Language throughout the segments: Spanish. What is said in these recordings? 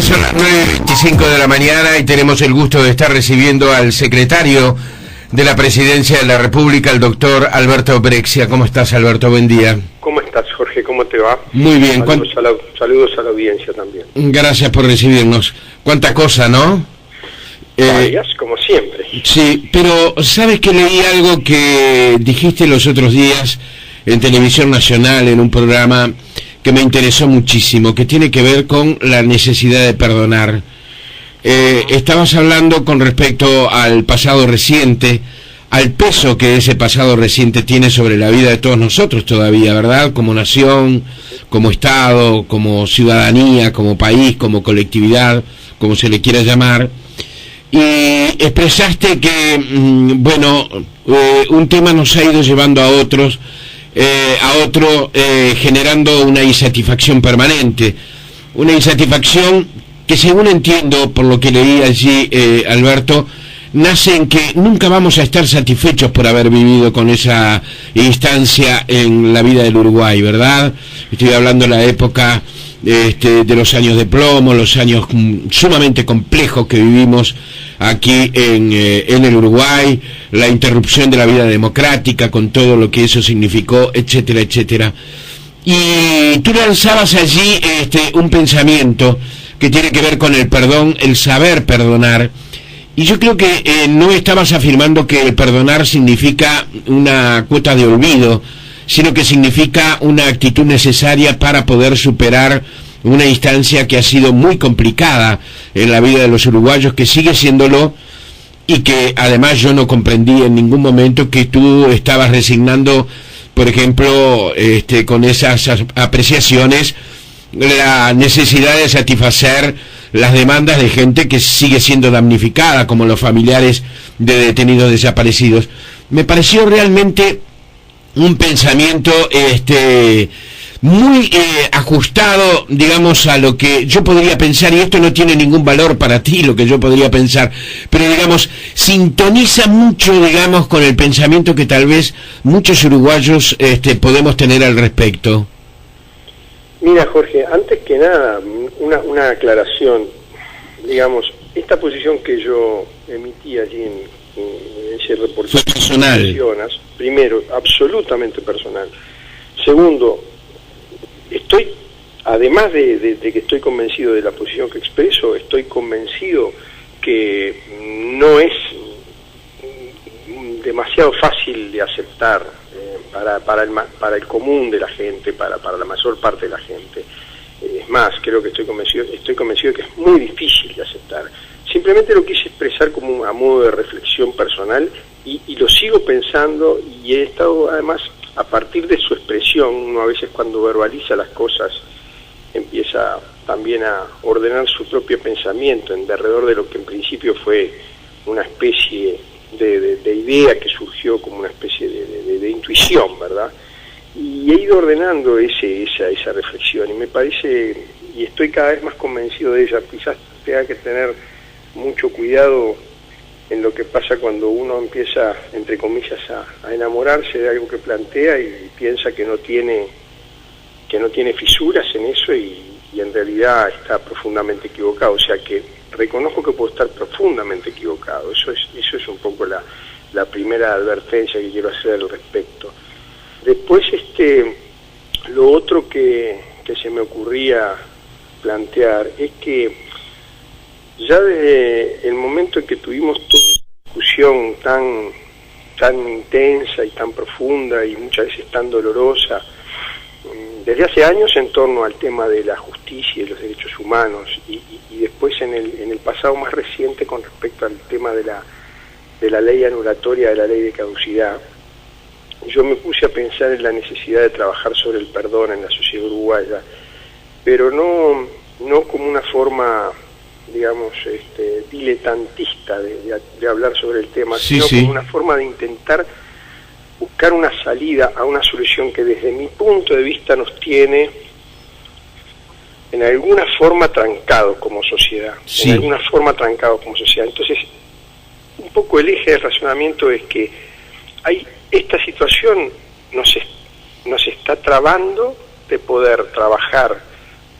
Son las 9:25 de la mañana y tenemos el gusto de estar recibiendo al secretario de la Presidencia de la República, el doctor Alberto Brexia. ¿Cómo estás, Alberto? Buen día. ¿Cómo estás, Jorge? ¿Cómo te va? Muy bien. Saludos a la audiencia también. Gracias por recibirnos. Cuánta cosa, ¿no? Varias, como siempre. Sí, pero ¿sabes que leí algo que dijiste los otros días en Televisión Nacional, en un programa que me interesó muchísimo, que tiene que ver con la necesidad de perdonar? Estabas hablando con respecto al pasado reciente, al peso que ese pasado reciente tiene sobre la vida de todos nosotros todavía, ¿verdad? Como nación, como Estado, como ciudadanía, como país, como colectividad, como se le quiera llamar. Y expresaste que, un tema nos ha ido llevando a otro, generando una insatisfacción permanente. Una insatisfacción que, según entiendo, por lo que leí allí, Alberto, nace en que nunca vamos a estar satisfechos por haber vivido con esa instancia en la vida del Uruguay, ¿verdad? Estoy hablando de la época de los años de plomo, los años sumamente complejos que vivimos aquí en el Uruguay, la interrupción de la vida democrática con todo lo que eso significó, etcétera, etcétera. Y tú lanzabas allí un pensamiento que tiene que ver con el perdón, el saber perdonar. Y yo creo que no estabas afirmando que el perdonar significa una cuota de olvido, sino que significa una actitud necesaria para poder superar una instancia que ha sido muy complicada en la vida de los uruguayos, que sigue siéndolo, y que además yo no comprendí en ningún momento que tú estabas resignando, por ejemplo, con esas apreciaciones, la necesidad de satisfacer las demandas de gente que sigue siendo damnificada, como los familiares de detenidos desaparecidos. Me pareció realmente un pensamiento muy ajustado, digamos, a lo que yo podría pensar, y esto no tiene ningún valor para ti, lo que yo podría pensar, pero, digamos, sintoniza mucho, digamos, con el pensamiento que tal vez muchos uruguayos podemos tener al respecto. Mira, Jorge, antes que nada, una aclaración. Digamos, esta posición que yo emití allí en ese reportaje, personal. Primero, absolutamente personal. Segundo, además de que estoy convencido de la posición que expreso, estoy convencido que no es demasiado fácil de aceptar para el común de la gente, para la mayor parte de la gente. Es más, creo que estoy convencido de que es muy difícil de aceptar. Simplemente lo quise expresar como a modo de reflexión personal y lo sigo pensando, y he estado, además, a partir de su expresión, uno a veces cuando verbaliza las cosas empieza también a ordenar su propio pensamiento en derredor de lo que en principio fue una especie de idea que surgió como una especie de intuición, ¿verdad? Y he ido ordenando esa reflexión, y me parece, y estoy cada vez más convencido de ella. Quizás tenga que tener mucho cuidado en lo que pasa cuando uno empieza, entre comillas, a enamorarse de algo que plantea y piensa que no tiene fisuras en eso, y en realidad está profundamente equivocado. O sea que reconozco que puedo estar profundamente equivocado. Eso es un poco la primera advertencia que quiero hacer al respecto. Después, lo otro que se me ocurría plantear es que ya desde el momento en que tuvimos toda esta discusión tan intensa y tan profunda y muchas veces tan dolorosa, desde hace años en torno al tema de la justicia y los derechos humanos, y después en el pasado más reciente con respecto al tema de la ley anulatoria de la ley de caducidad, yo me puse a pensar en la necesidad de trabajar sobre el perdón en la sociedad uruguaya, pero no como una forma, digamos, diletantista de hablar sobre el tema, sino como una forma de intentar buscar una salida a una solución que desde mi punto de vista nos tiene en alguna forma trancados como sociedad, Entonces, un poco el eje de razonamiento es que esta situación nos está trabando de poder trabajar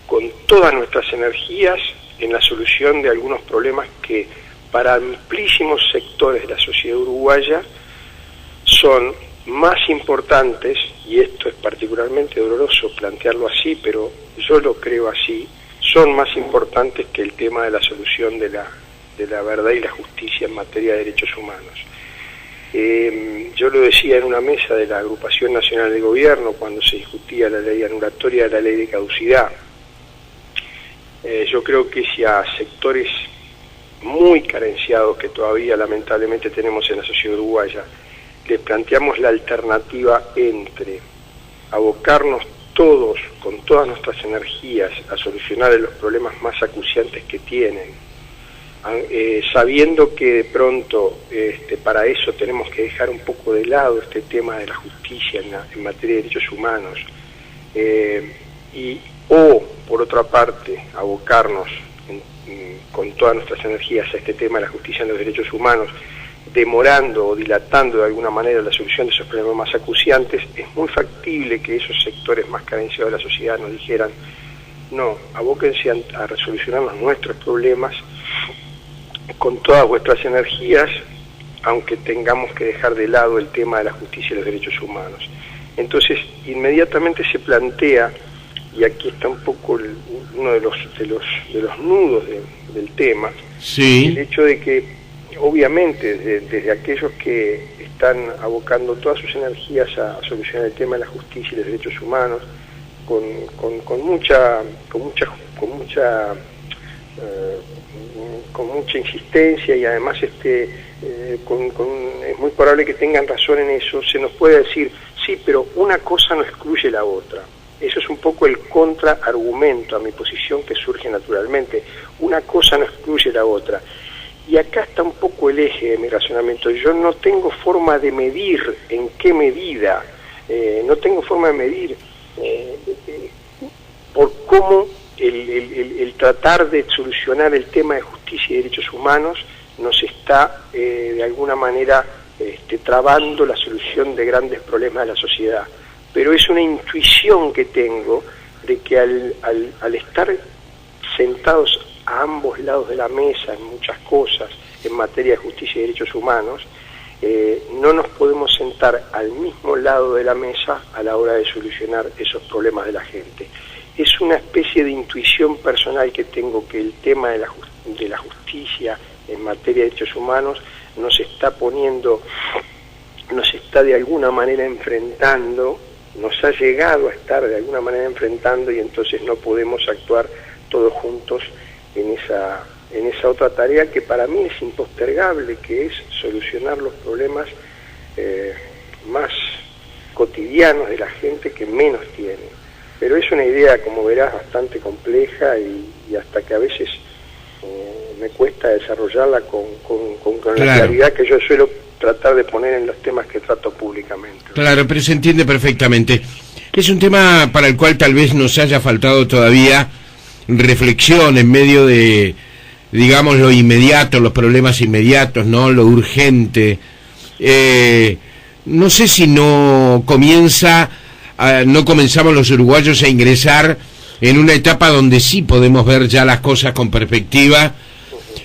con todas nuestras energías en la solución de algunos problemas que para amplísimos sectores de la sociedad uruguaya son más importantes, y esto es particularmente doloroso plantearlo así, pero yo lo creo así, son más importantes que el tema de la solución de la verdad y la justicia en materia de derechos humanos. Yo lo decía en una mesa de la Agrupación Nacional de Gobierno cuando se discutía la ley anulatoria de la ley de caducidad. Yo creo que si a sectores muy carenciados que todavía lamentablemente tenemos en la sociedad uruguaya, les planteamos la alternativa entre abocarnos todos, con todas nuestras energías, a solucionar los problemas más acuciantes que tienen, sabiendo que de pronto para eso tenemos que dejar un poco de lado este tema de la justicia en materia de derechos humanos, o por otra parte abocarnos con todas nuestras energías a este tema de la justicia en los derechos humanos, demorando o dilatando de alguna manera la solución de esos problemas más acuciantes, es muy factible que esos sectores más carenciados de la sociedad nos dijeran: no, abóquense a resolucionar nuestros problemas con todas vuestras energías, aunque tengamos que dejar de lado el tema de la justicia y los derechos humanos. Entonces, inmediatamente se plantea, y aquí está un poco uno de los nudos del tema, sí, el hecho de que, obviamente, desde aquellos que están abocando todas sus energías a solucionar el tema de la justicia y los derechos humanos, con mucha insistencia, y además es muy probable que tengan razón en eso, se nos puede decir: sí, pero una cosa no excluye la otra. Eso es un poco el contraargumento a mi posición que surge naturalmente. Una cosa no excluye la otra. Y acá está un poco el eje de mi razonamiento. Yo no tengo forma de medir en qué medida, no tengo forma de medir por cómo el tratar de solucionar el tema de justicia y derechos humanos nos está de alguna manera trabando la solución de grandes problemas de la sociedad. Pero es una intuición que tengo de que al estar sentados a ambos lados de la mesa en muchas cosas en materia de justicia y derechos humanos, no nos podemos sentar al mismo lado de la mesa a la hora de solucionar esos problemas de la gente. Es una especie de intuición personal que tengo, que el tema de la justicia en materia de derechos humanos nos está de alguna manera enfrentando, nos ha llegado a estar de alguna manera enfrentando, y entonces no podemos actuar todos juntos en esa otra tarea que para mí es impostergable, que es solucionar los problemas más cotidianos de la gente que menos tiene. Pero es una idea, como verás, bastante compleja y hasta que a veces me cuesta desarrollarla con la claridad que yo suelo tratar de poner en los temas que trato públicamente. Claro, pero se entiende perfectamente. Es un tema para el cual tal vez nos haya faltado todavía reflexión en medio de, digamos, lo inmediato, los problemas inmediatos, ¿no? Lo urgente. No sé si no comenzamos los uruguayos a ingresar en una etapa donde sí podemos ver ya las cosas con perspectiva,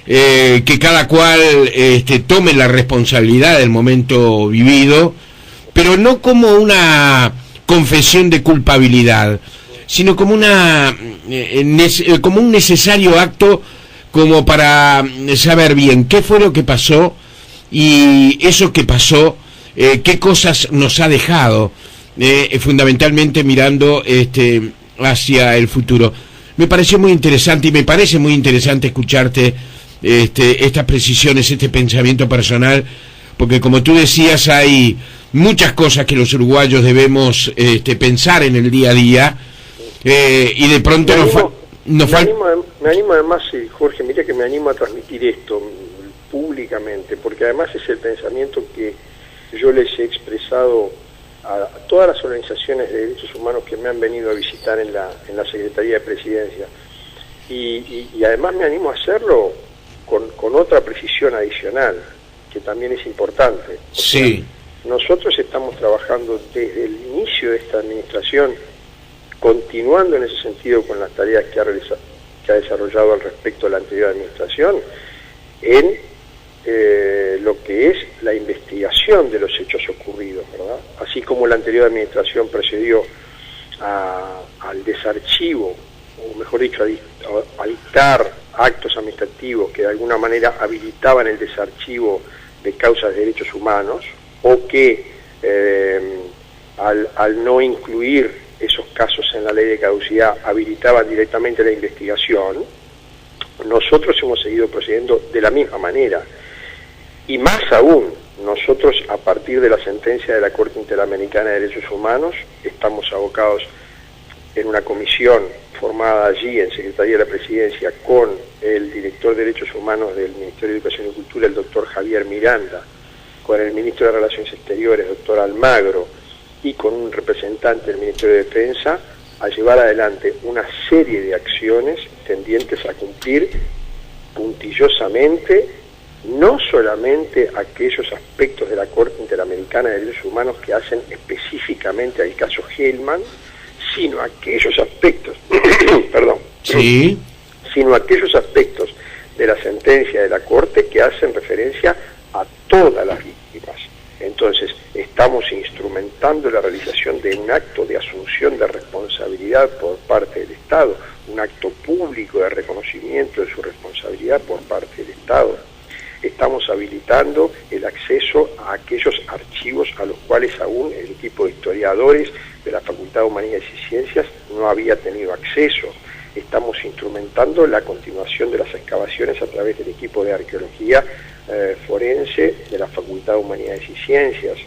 que cada cual tome la responsabilidad del momento vivido, pero no como una confesión de culpabilidad, sino como como un necesario acto como para saber bien qué fue lo que pasó, y eso que pasó, qué cosas nos ha dejado, fundamentalmente mirando hacia el futuro. Me pareció muy interesante, y me parece muy interesante escucharte estas precisiones, este pensamiento personal, porque como tú decías, hay muchas cosas que los uruguayos debemos pensar en el día a día, y de pronto me animo además, Jorge, mira que me animo a transmitir esto públicamente, porque además es el pensamiento que yo les he expresado a todas las organizaciones de derechos humanos que me han venido a visitar en la Secretaría de Presidencia, y además me animo a hacerlo con otra precisión adicional, que también es importante. Sí. Nosotros estamos trabajando desde el inicio de esta administración, continuando en ese sentido con las tareas que ha que ha desarrollado al respecto de la anterior administración en lo que es la investigación de los hechos ocurridos, ¿verdad? Así como la anterior administración procedió al desarchivo, o mejor dicho, a dictar actos administrativos que de alguna manera habilitaban el desarchivo de causas de derechos humanos, o que al no incluir esos casos en la ley de caducidad habilitaban directamente la investigación, nosotros hemos seguido procediendo de la misma manera. Y más aún, nosotros a partir de la sentencia de la Corte Interamericana de Derechos Humanos estamos abocados en una comisión formada allí en Secretaría de la Presidencia con el director de Derechos Humanos del Ministerio de Educación y Cultura, el doctor Javier Miranda, con el ministro de Relaciones Exteriores, doctor Almagro, y con un representante del Ministerio de Defensa, a llevar adelante una serie de acciones tendientes a cumplir puntillosamente no solamente aquellos aspectos de la Corte Interamericana de Derechos Humanos que hacen específicamente al caso Hellman, sino aquellos aspectos, perdón, sí, sino aquellos aspectos de la sentencia de la Corte que hacen referencia a todas las víctimas. Entonces, estamos instrumentando la realización de un acto de asunción de responsabilidad por parte del Estado, un acto público de reconocimiento de su responsabilidad por parte del Estado. Estamos habilitando el acceso a aquellos archivos a los cuales aún el equipo de historiadores de la Facultad de Humanidades y Ciencias no había tenido acceso. Estamos instrumentando la continuación de las excavaciones a través del equipo de arqueología forense de la Facultad de Humanidades y Ciencias.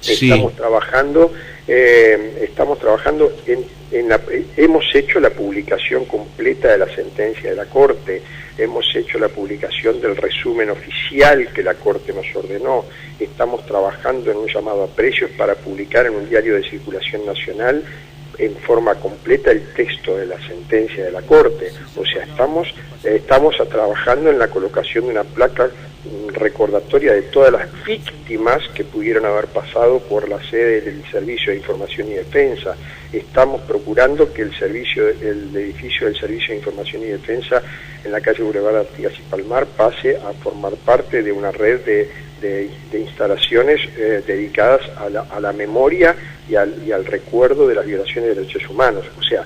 Sí. Estamos trabajando hemos hecho la publicación completa de la sentencia de la Corte, hemos hecho la publicación del resumen oficial que la Corte nos ordenó, estamos trabajando en un llamado a precios para publicar en un diario de circulación nacional en forma completa el texto de la sentencia de la Corte. O sea, estamos trabajando en la colocación de una placa recordatoria de todas las víctimas que pudieron haber pasado por la sede del Servicio de Información y Defensa. Estamos procurando que el edificio del Servicio de Información y Defensa en la calle Boulevard Artigas y Palmar pase a formar parte de una red de instalaciones dedicadas a la memoria y al recuerdo de las violaciones de derechos humanos. O sea,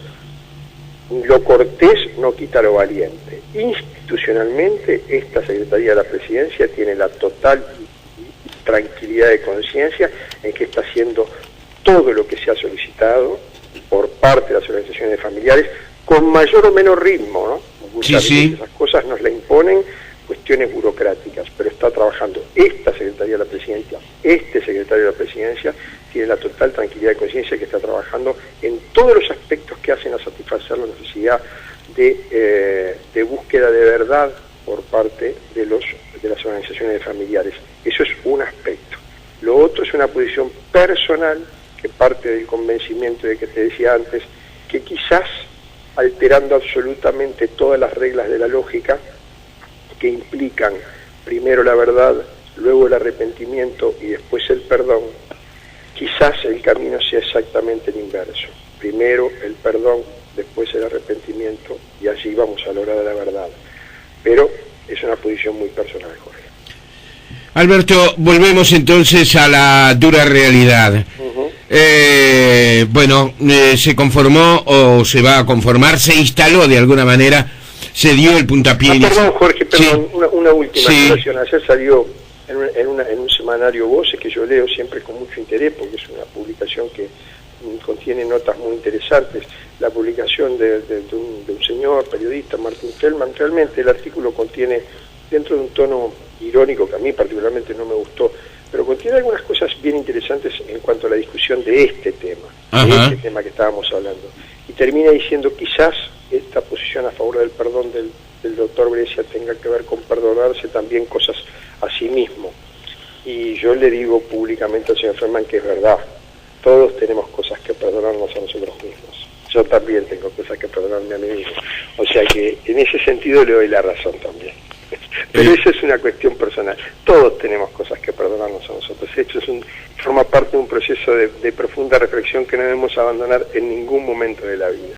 lo cortés no quita lo valiente. Institucionalmente, esta Secretaría de la Presidencia tiene la total tranquilidad de conciencia en que está haciendo todo lo que se ha solicitado por parte de las organizaciones familiares, con mayor o menor ritmo, ¿no? Muchas veces esas cosas nos la imponen cuestiones burocráticas, pero está trabajando esta Secretaría de la Presidencia, este Secretario de la Presidencia tiene la total tranquilidad de conciencia que está trabajando en todos los aspectos que hacen a satisfacer la necesidad de búsqueda de verdad por parte de las organizaciones de familiares. Eso es un aspecto. Lo otro es una posición personal que parte del convencimiento de que te decía antes, que quizás alterando absolutamente todas las reglas de la lógica que implican primero la verdad, luego el arrepentimiento y después el perdón, quizás el camino sea exactamente el inverso. Primero el perdón, después el arrepentimiento, y así vamos a lograr la verdad. Pero es una posición muy personal, Jorge. Alberto, volvemos entonces a la dura realidad. Se conformó o se va a conformar, se instaló de alguna manera, se dio el puntapié. Perdón, Jorge, una última situación. Ayer salió en un semanario Voces que yo leo siempre con mucho interés, porque es una publicación que contiene notas muy interesantes, la publicación de un señor periodista, Martín Feldman. Realmente el artículo contiene, dentro de un tono irónico que a mí particularmente no me gustó, pero contiene algunas cosas bien interesantes en cuanto a la discusión de este tema que estábamos hablando, y termina diciendo quizás esta posición a favor del perdón del doctor Brescia tenga que ver con perdonarse también cosas a sí mismo. Y yo le digo públicamente al señor Feldman que es verdad, todos tenemos cosas que perdonarnos a nosotros mismos. Yo también tengo cosas que perdonarme a mí mismo. O sea que en ese sentido le doy la razón también. Pero eso es una cuestión personal. Todos tenemos cosas que perdonarnos a nosotros. Esto forma parte de un proceso de profunda reflexión que no debemos abandonar en ningún momento de la vida.